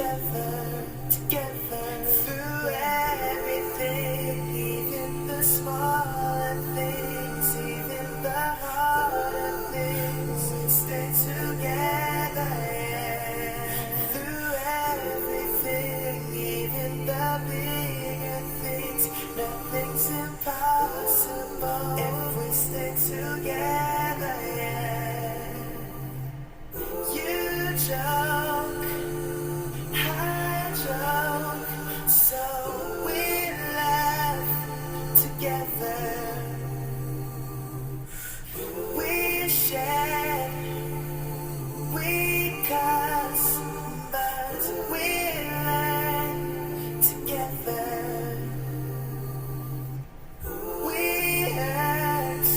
together, through everything, even the smaller things, even the harder things, we stay together, yeah. Through everything, even the bigger things, nothing's impossible if we stay together, yeah. You joke, I joke, so we laugh together. We share, we cuss, but we learn together. We hurt,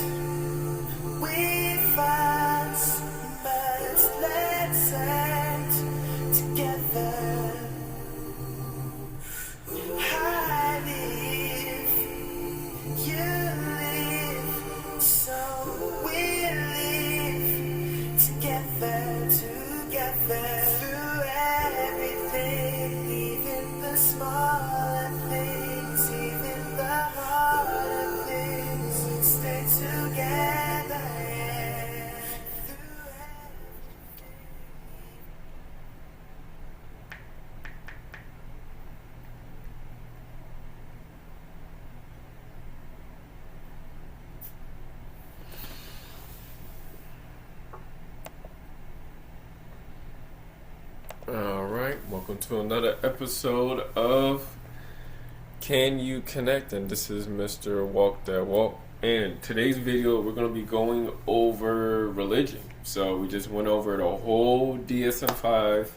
we fuss, but let's hurt together. I live, you live, so we live together, through everything, even the smaller things, even the harder things, we stay together, yeah. Alright, welcome to another episode of Can You Connect? And this is Mr.WalkThatWalk. And today's video, we're going to be going over religion. So we just went over the whole DSM-5.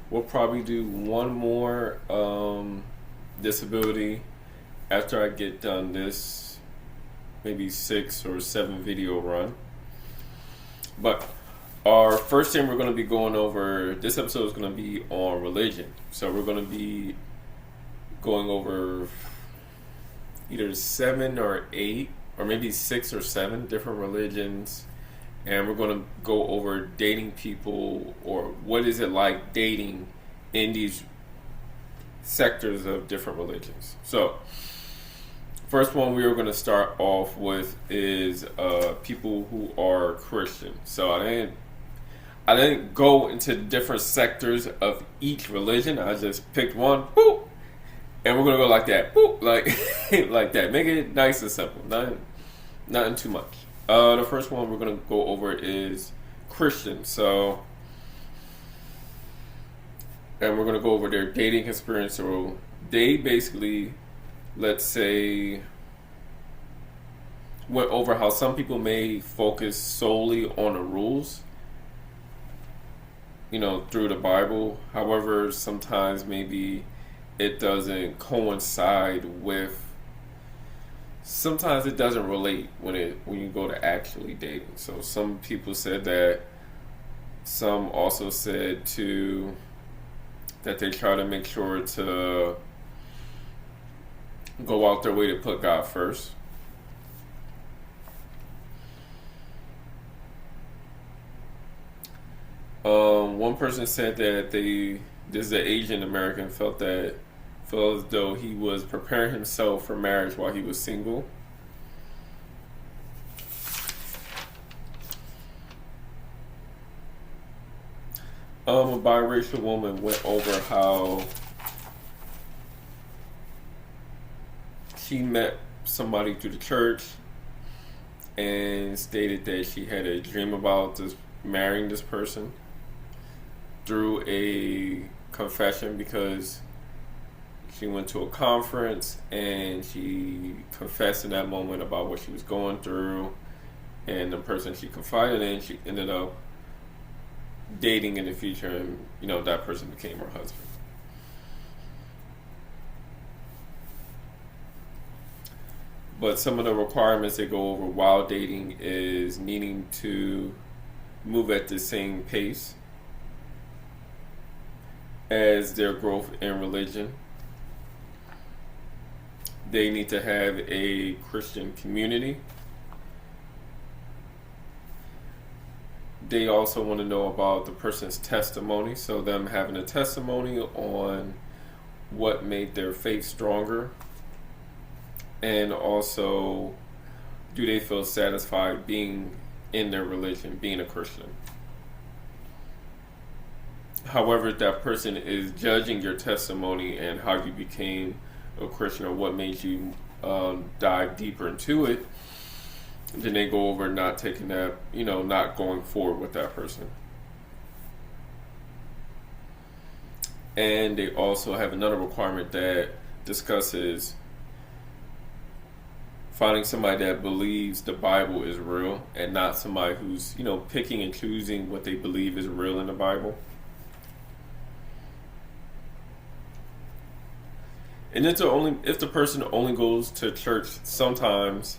We'll probably do one more disability after I get done this maybe 6 or 7 video run. But our first thing we're going to be going over, this episode is going to be on religion. So we're going to be going over either 7 or 8 or maybe 6 or 7 different religions. And we're going to go over dating people, or what is it like dating in these sectors of different religions. So first one we are going to start off with is people who are Christian. So I didn't go into different sectors of each religion. I just picked one, boop, and we're gonna go like that, boop, like like that. Make it nice and simple, nothing too much. The first one we're gonna go over is Christian. So, and we're gonna go over their dating experience. So they basically, let's say, went over how some people may focus solely on the rules, through the Bible. However, sometimes maybe it doesn't coincide with, sometimes it doesn't relate when you go to actually dating. So some people said that. Some also said that they try to make sure to go out their way to put God first. One person said that this is an Asian American, felt as though he was preparing himself for marriage while he was single. A biracial woman went over how she met somebody through the church and stated that she had a dream about marrying this person through a confession, because she went to a conference and she confessed in that moment about what she was going through, and the person she confided in, she ended up dating in the future, and that person became her husband. But some of the requirements they go over while dating is needing to move at the same pace as their growth in religion. They need to have a Christian community. they also want to know about the person's testimony. So them having a testimony on what made their faith stronger. And also, do they feel satisfied being in their religion, being a Christian? However, if that person is judging your testimony and how you became a Christian or what made you dive deeper into it, then they go over not taking that, not going forward with that person. And they also have another requirement that discusses finding somebody that believes the Bible is real and not somebody who's, picking and choosing what they believe is real in the Bible. And if the person only goes to church sometimes,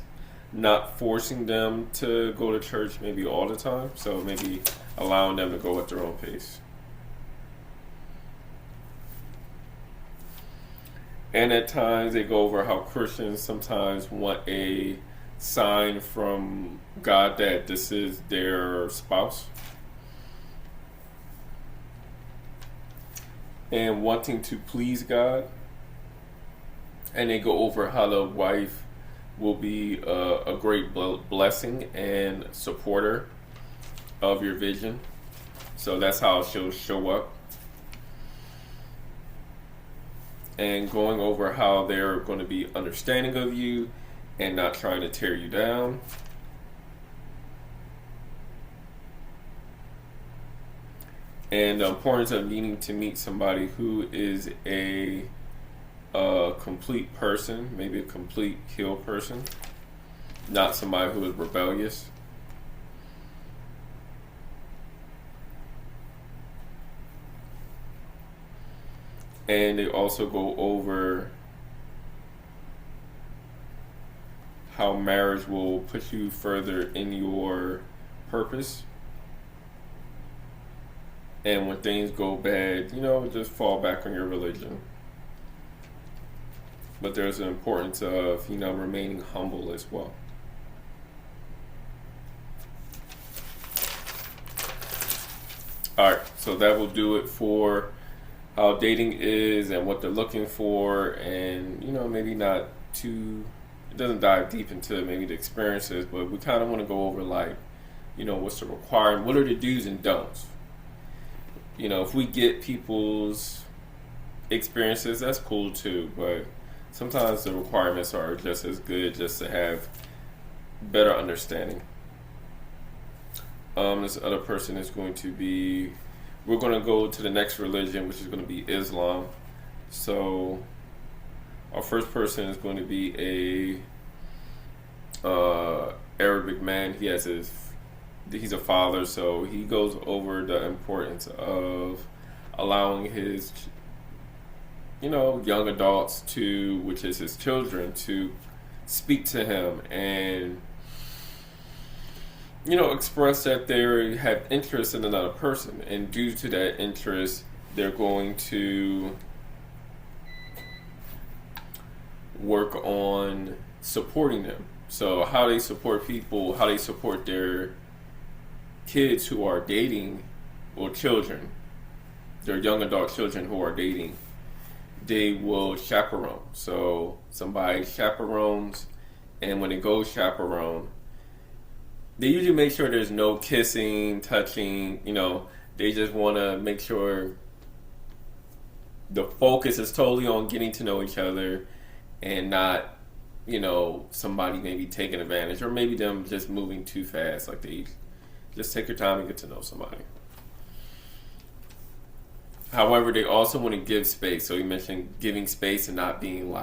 not forcing them to go to church maybe all the time. So maybe allowing them to go at their own pace. And at times they go over how Christians sometimes want a sign from God that this is their spouse. And wanting to please God. And they go over how the wife will be a great blessing and supporter of your vision. So that's how she'll show up. And going over how they're going to be understanding of you and not trying to tear you down. And the importance of needing to meet somebody who is a complete person, maybe a complete healed person, not somebody who is rebellious. And they also go over how marriage will put you further in your purpose. And when things go bad, just fall back on your religion. But there's an importance of, remaining humble as well. Alright, so that will do it for how dating is and what they're looking for, and maybe not too, it doesn't dive deep into maybe the experiences, but we kind of want to go over what's the requirement, what are the do's and don'ts. If we get people's experiences, that's cool too, but sometimes the requirements are just as good, just to have better understanding. This other person is going to be, we're going to go to the next religion, which is going to be Islam. So our first person is going to be a Arabic man. He's a father, so he goes over the importance of allowing his young adults which is his children, to speak to him and express that they have interest in another person, and due to that interest, they're going to work on supporting them. So how they support people, how they support their kids who are dating, or children, their young adult children who are dating, they will chaperone. So somebody chaperones, and when they go chaperone, they usually make sure there's no kissing, touching, they just want to make sure the focus is totally on getting to know each other and not, somebody maybe taking advantage, or maybe them just moving too fast. Like, they just take your time and get to know somebody. However, they also want to give space. So he mentioned giving space and not being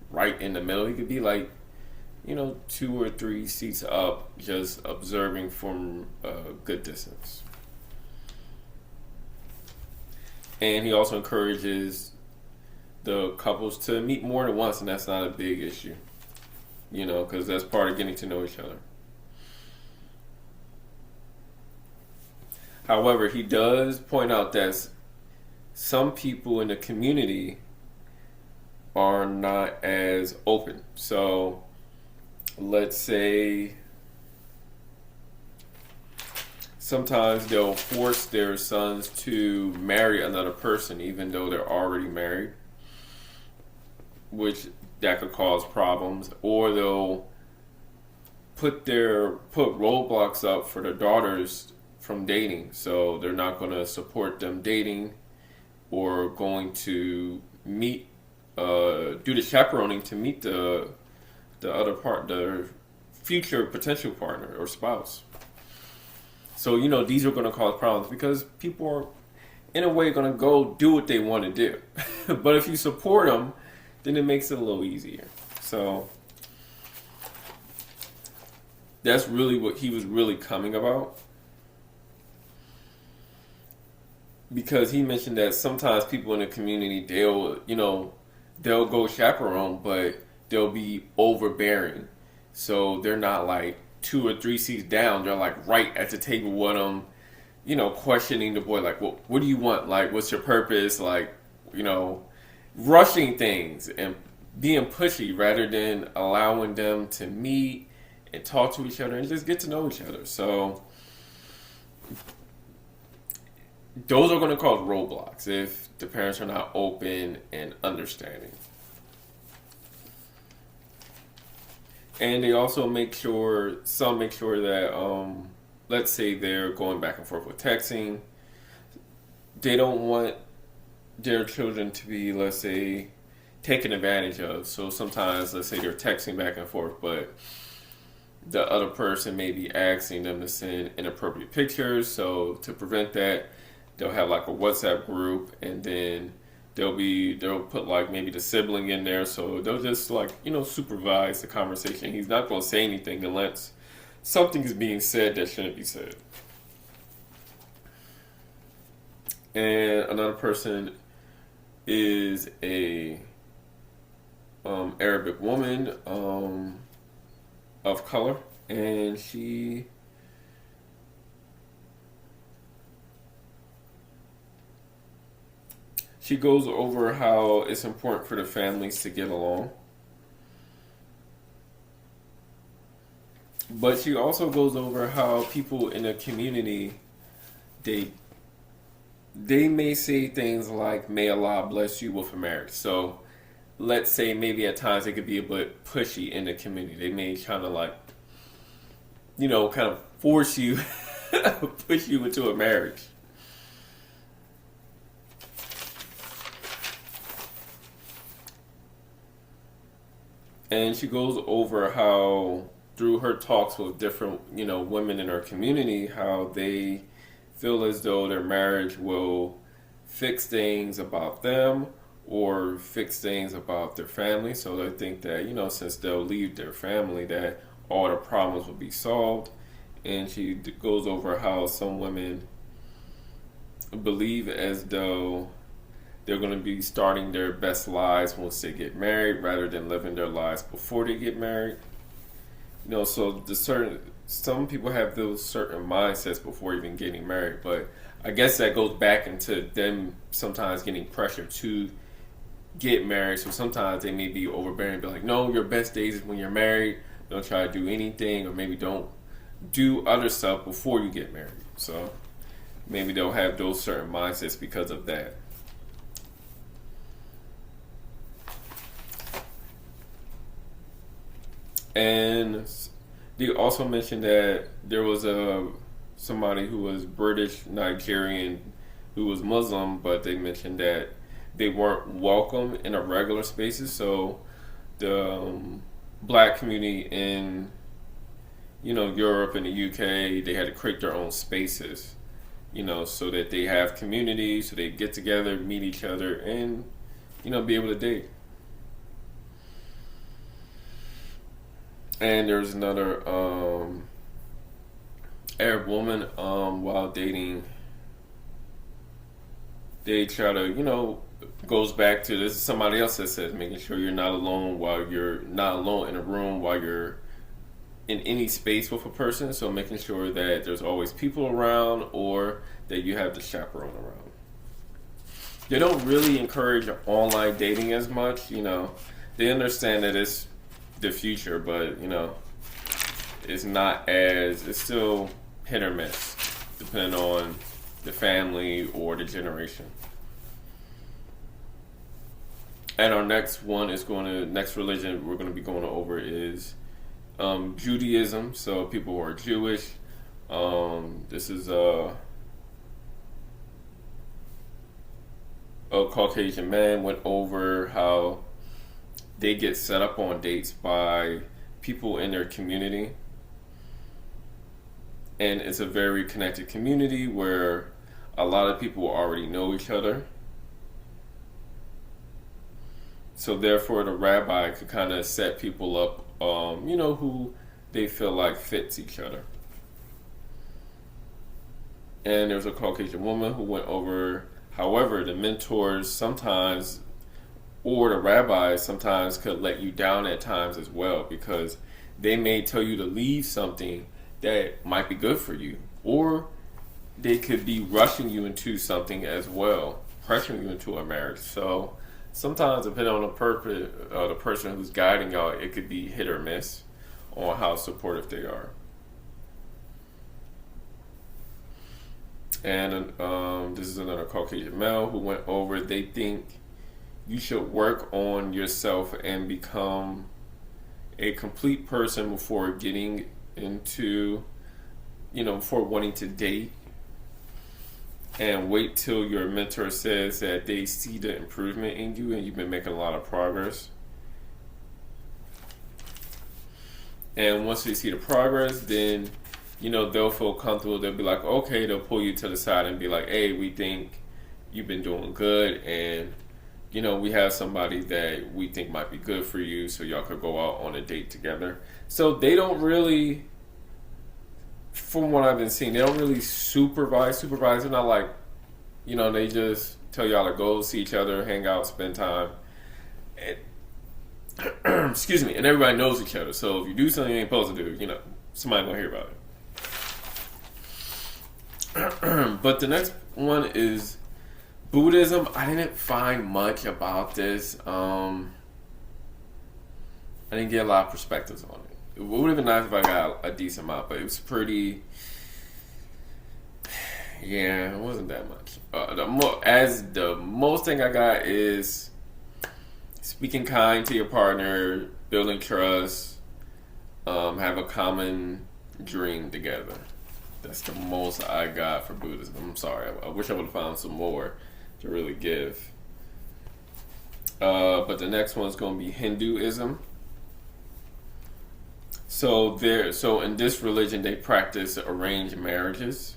right in the middle. He could be 2 or 3 seats up, just observing from a good distance. And he also encourages the couples to meet more than once, and that's not a big issue, because that's part of getting to know each other. However, he does point out that some people in the community are not as open. So let's say sometimes they'll force their sons to marry another person even though they're already married, which that could cause problems. Or they'll put roadblocks up for their daughters from dating, so they're not going to support them dating or going to meet, do the chaperoning to meet the other part, their future potential partner or spouse. So, these are going to cause problems because people are, in a way, going to go do what they want to do. But if you support them, then it makes it a little easier. So, that's really what he was really coming about. Because he mentioned that sometimes people in the community, they'll go chaperone, but they'll be overbearing. So they're not like 2 or 3 seats down. They're like right at the table with them, questioning the boy, like, well, what do you want? Like, what's your purpose? Like, rushing things and being pushy rather than allowing them to meet and talk to each other and just get to know each other. So those are going to cause roadblocks if the parents are not open and understanding. And they also some make sure that, let's say they're going back and forth with texting, they don't want their children to be, let's say, taken advantage of. So sometimes, let's say they're texting back and forth, but the other person may be asking them to send inappropriate pictures. So to prevent that, they'll have like a WhatsApp group, and then they'll put like maybe the sibling in there, so they'll just like supervise the conversation. He's not going to say anything unless something is being said that shouldn't be said. And another person is a Arabic woman of color, and she goes over how it's important for the families to get along. But she also goes over how people in a community, they may say things like, may Allah bless you with a marriage. So let's say maybe at times they could be a bit pushy in the community. They may kind of like, kind of force you, push you into a marriage. And she goes over how, through her talks with different, women in her community, how they feel as though their marriage will fix things about them or fix things about their family. So they think that, since they'll leave their family, that all the problems will be solved. And she goes over how some women believe as though they're going to be starting their best lives once they get married rather than living their lives before they get married. So some people have those certain mindsets before even getting married, but I guess that goes back into them sometimes getting pressure to get married. So sometimes they may be overbearing, be like, no, your best days is when you're married. Don't try to do anything, or maybe don't do other stuff before you get married. So maybe they'll have those certain mindsets because of that. And they also mentioned that there was somebody who was British Nigerian who was Muslim, but they mentioned that they weren't welcome in a regular spaces. So the black community in Europe and the UK, they had to create their own spaces, so that they have community, so they get together, meet each other, and be able to date. And there's another Arab woman, while dating, they try to, goes back to, this is somebody else that says, making sure you're not alone in a room while you're in any space with a person. So making sure that there's always people around, or that you have the chaperone around. They don't really encourage online dating as much, They understand that it's the future, but it's still hit or miss depending on the family or the generation. And our next religion we're going to be going over is Judaism. So people who are Jewish. This is a Caucasian man went over how they get set up on dates by people in their community. And it's a very connected community where a lot of people already know each other. So therefore, the rabbi could kind of set people up, who they feel like fits each other. And there's a Caucasian woman who went over, however, the mentors sometimes, or the rabbis sometimes could let you down at times as well, because they may tell you to leave something that might be good for you, or they could be rushing you into something as well, pressuring you into a marriage. So sometimes, depending on the person who's guiding y'all, it could be hit or miss on how supportive they are. And this is another Caucasian male who went over, they think you should work on yourself and become a complete person before getting into, before wanting to date. And wait till your mentor says that they see the improvement in you and you've been making a lot of progress. And once they see the progress, then, they'll feel comfortable. They'll be like, okay, they'll pull you to the side and be like, hey, we think you've been doing good. And, we have somebody that we think might be good for you. So y'all could go out on a date together. So they don't really, from what I've been seeing, they don't really supervise. They're not like, they just tell y'all to go see each other, hang out, spend time. And, excuse me. And everybody knows each other. So if you do something you ain't supposed to do, somebody gonna hear about it. But the next one is Buddhism. I didn't find much about this. I didn't get a lot of perspectives on it. It would have been nice if I got a decent amount, but it was pretty. Yeah, it wasn't that much. The most thing I got is speaking kind to your partner, building trust, have a common dream together. That's the most I got for Buddhism. I'm sorry. I wish I would have found some more to really give. But the next one's going to be Hinduism. So in this religion, they practice arranged marriages.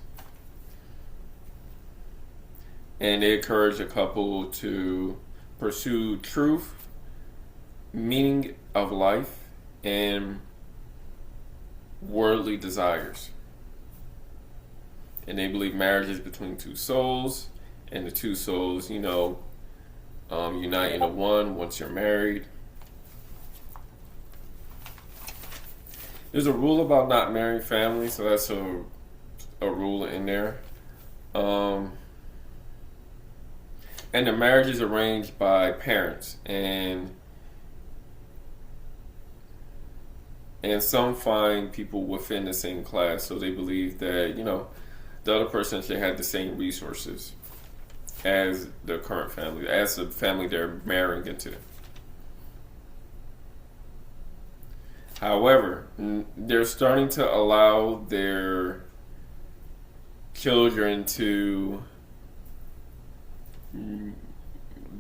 And they encourage a couple to pursue truth, meaning of life, and worldly desires. And they believe marriage is between two souls, and the two souls, unite into one once you're married. There's a rule about not marrying family, so that's a rule in there. And the marriage is arranged by parents, and some find people within the same class, so they believe that, the other person should have the same resources as the current family, as the family they're marrying into. However, they're starting to allow their children to...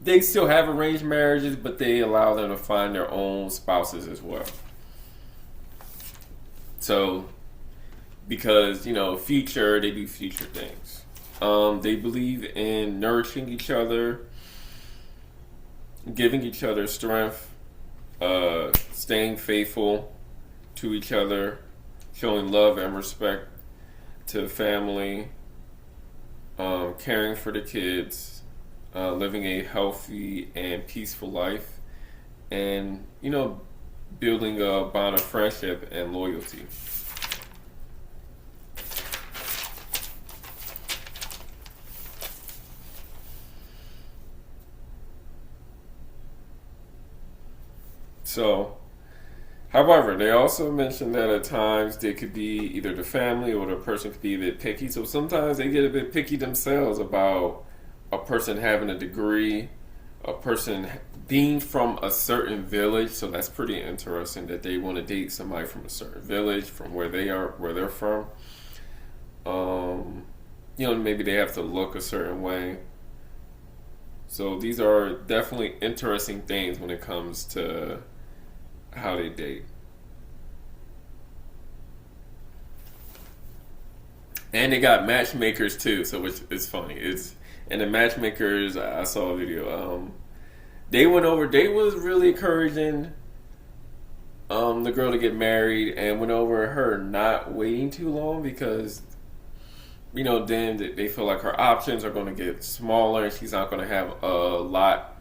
They still have arranged marriages, but they allow them to find their own spouses as well. So, because, they do future things. They believe in nurturing each other, giving each other strength, staying faithful to each other, showing love and respect to the family, caring for the kids, living a healthy and peaceful life, and, building a bond of friendship and loyalty. So, However, they also mentioned that at times they could be either the family or the person could be a bit picky. So sometimes they get a bit picky themselves about a person having a degree, a person being from a certain village. So that's pretty interesting that they want to date somebody from a certain village, from where they are, where they're from. Maybe they have to look a certain way. So these are definitely interesting things when it comes to how they date. And they got matchmakers too, so which is funny. And the matchmakers, I saw a video. They went over. They was really encouraging the girl to get married, and went over her not waiting too long because then they feel like her options are going to get smaller, and she's not going to have a lot.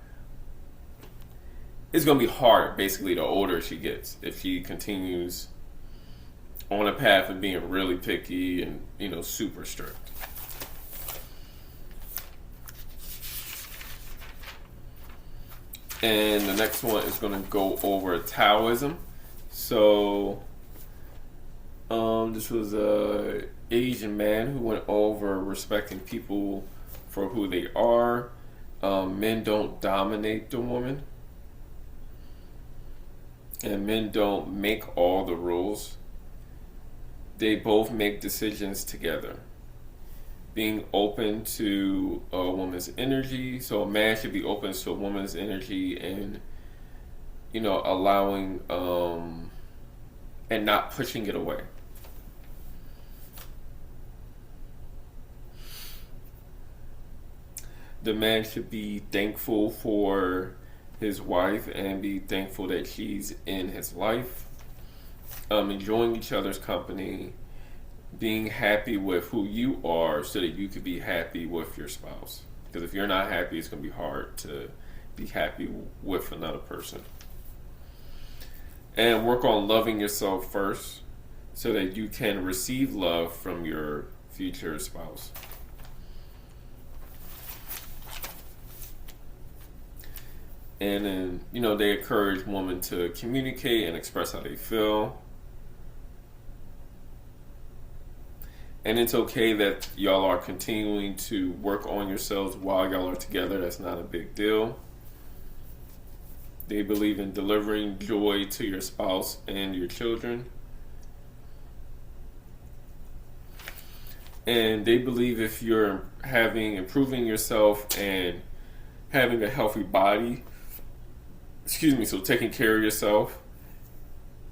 It's going to be hard, basically, the older she gets, if she continues on a path of being really picky and, super strict. And the next one is going to go over Taoism. So, this was a Asian man who went over respecting people for who they are. Men don't dominate the woman. And men don't make all the rules. They both make decisions together. Being open to a woman's energy. So a man should be open to a woman's energy and, allowing and not pushing it away. The man should be thankful for his wife and be thankful that she's in his life, enjoying each other's company, being happy with who you are so that you could be happy with your spouse. Because if you're not happy, it's going to be hard to be happy with another person. And work on loving yourself first so that you can receive love from your future spouse. And then, they encourage women to communicate and express how they feel. And it's okay that y'all are continuing to work on yourselves while y'all are together. That's not a big deal. They believe in delivering joy to your spouse and your children. And they believe if you're improving yourself and having a healthy body, so taking care of yourself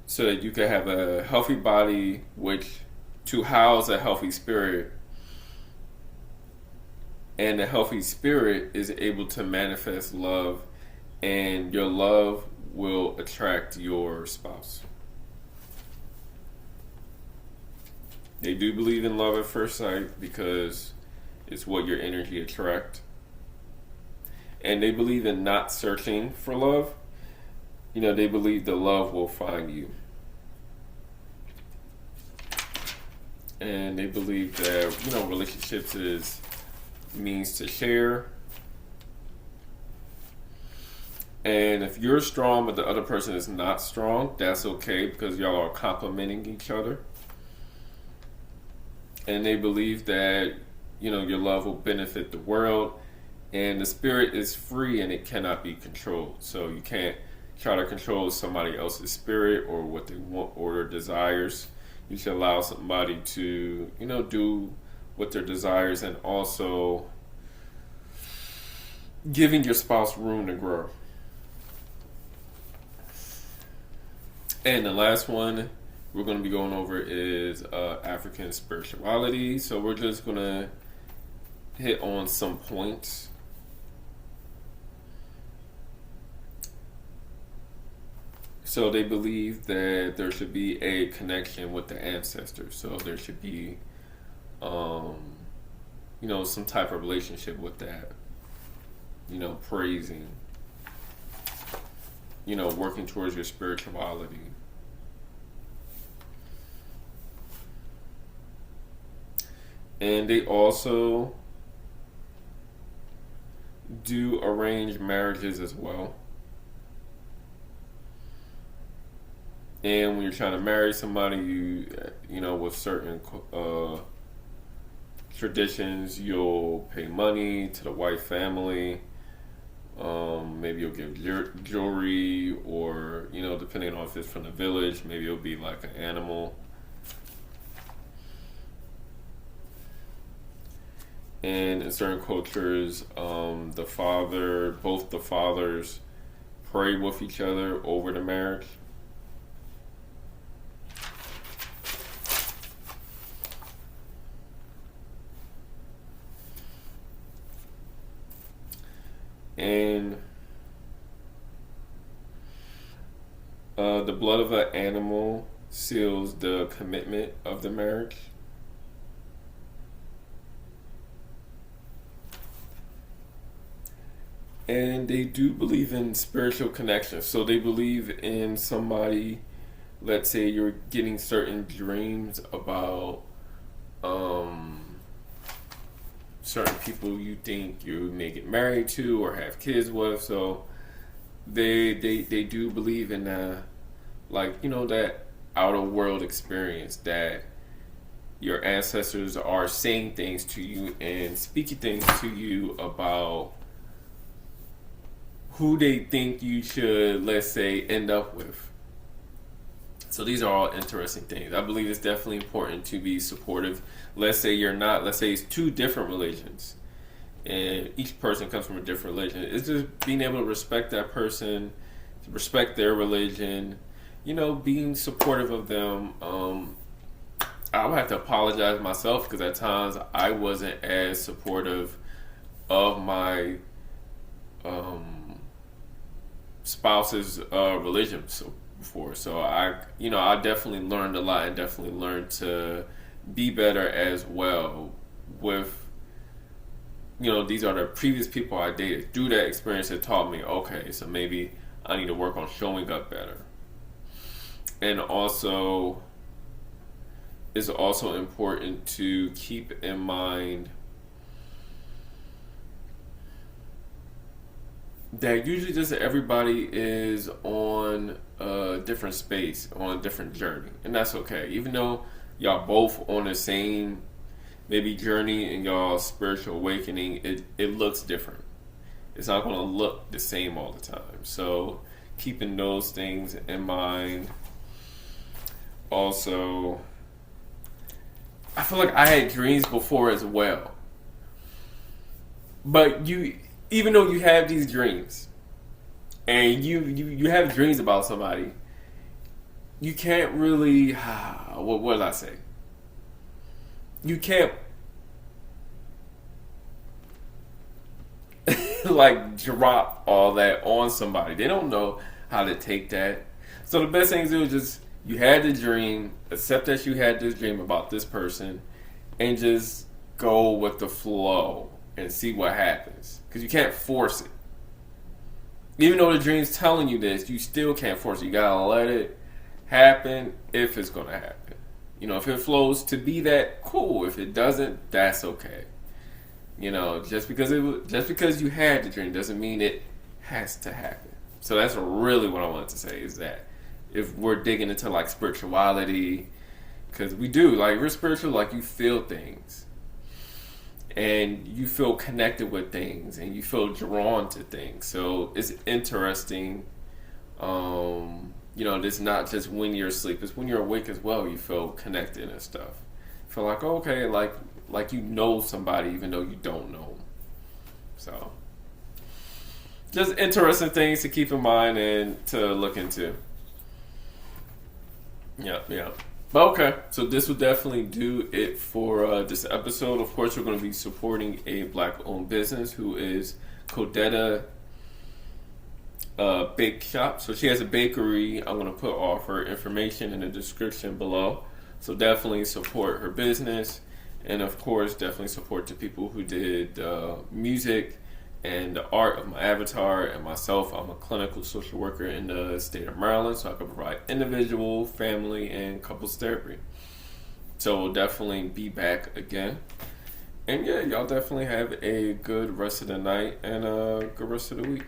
so that you can have a healthy body which to house a healthy spirit, and the healthy spirit is able to manifest love, and your love will attract your spouse. They do believe in love at first sight because it's what your energy attracts. And they believe in not searching for love. They believe the love will find you. And they believe that, relationships is means to share. And if you're strong but the other person is not strong, that's okay because y'all are complementing each other. And they believe that, your love will benefit the world. And the spirit is free and it cannot be controlled. So you can't try to control somebody else's spirit or what they want or their desires. You should allow somebody to, do what their desires, and also giving your spouse room to grow. And the last one we're going to be going over is African spirituality. So we're just going to hit on some points. So they believe that there should be a connection with the ancestors. So there should be, some type of relationship with that. Praising. Working towards your spirituality. And they also do arranged marriages as well. And when you're trying to marry somebody, you know, with certain traditions, you'll pay money to the white family. Maybe you'll give jewelry, or, you know, depending on if it's from the village, maybe it'll be like an animal. And in certain cultures, both the fathers pray with each other over the marriage. And the blood of an animal seals the commitment of the marriage. And they do believe in spiritual connection. So they believe in somebody, let's say you're getting certain dreams about certain people you think you may get married to or have kids with. So they do believe in like, you know, that outer world experience, that your ancestors are saying things to you and speaking things to you about who they think you should, let's say, end up with. So these are all interesting things. I believe it's definitely important to be supportive. Let's say it's two different religions, and each person comes from a different religion. It's just being able to respect that person, to respect their religion, you know, being supportive of them. I would have to apologize myself because at times I wasn't as supportive of my spouse's religion before. So I definitely learned a lot and definitely learned to be better as well with, you know, these are the previous people I dated. Through that experience, it taught me, okay, so maybe I need to work on showing up better. And also, it's also important to keep in mind that usually just everybody is on a different space, on a different journey, and that's okay. Even though y'all both on the same maybe journey in y'all spiritual awakening, it looks different. It's not going to look the same all the time. So keeping those things in mind. Also, I feel like I had dreams before as well. But even though you have these dreams and you have dreams about somebody, you can't really, what did I say? You can't like drop all that on somebody. They don't know how to take that. So the best thing to do is just, you had the dream, accept that you had this dream about this person, and just go with the flow and see what happens. Because you can't force it. Even though the dream's telling you this, you still can't force it. You gotta let it happen if it's gonna happen. You know, if it flows to be that, cool. If it doesn't, that's okay. You know, just because you had the dream doesn't mean it has to happen. So that's really what I wanted to say, is that if we're digging into like spirituality, because we do, like, we're spiritual, like, you feel things and you feel connected with things and you feel drawn to things. So it's interesting. You know, it's not just when you're asleep, it's when you're awake as well. You feel connected and stuff. You feel like, oh, okay, like you know somebody even though you don't know them. So just interesting things to keep in mind and to look into. Yeah. But okay, so this will definitely do it for this episode. Of course, we're going to be supporting a Black-owned business who is Codetta Bake Shop. So she has a bakery. I'm going to put all of her information in the description below. So definitely support her business. And of course, definitely support the people who did music and the art of my avatar and myself. I'm a clinical social worker in the state of Maryland, so I can provide individual, family, and couples therapy. So we'll definitely be back again. And yeah, y'all definitely have a good rest of the night and a good rest of the week.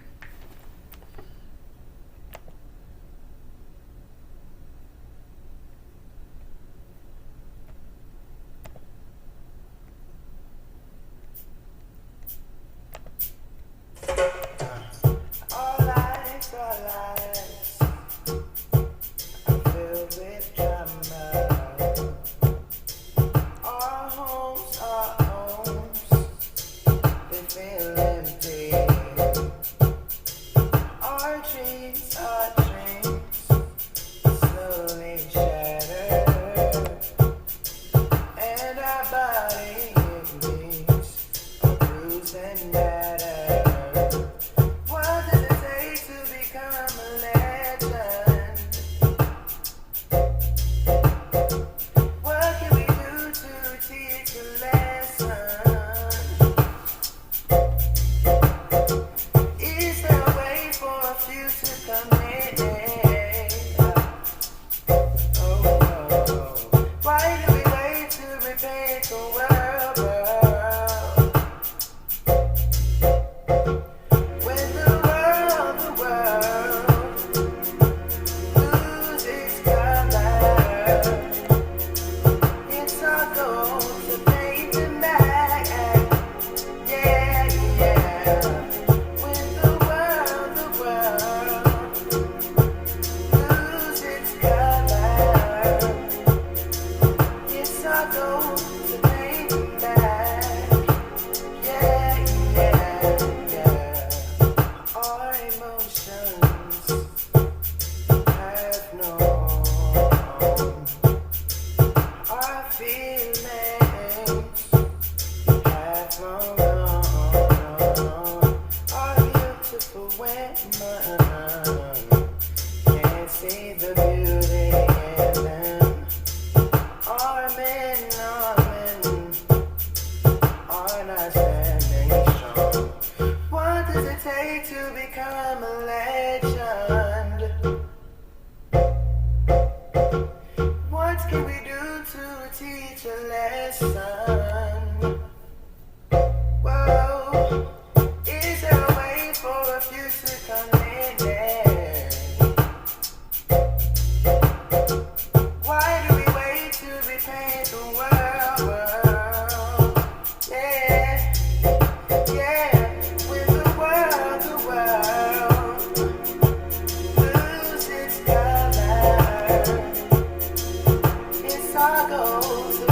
when mine can't see the beauty in them. Our men are not standing strong. What does it take to become a legend? What can we do to teach a lesson? Whoa, is there a way for a few to come in there? Why do we wait to repaint the world? Yeah, yeah, when the world loses its color, it's our goal to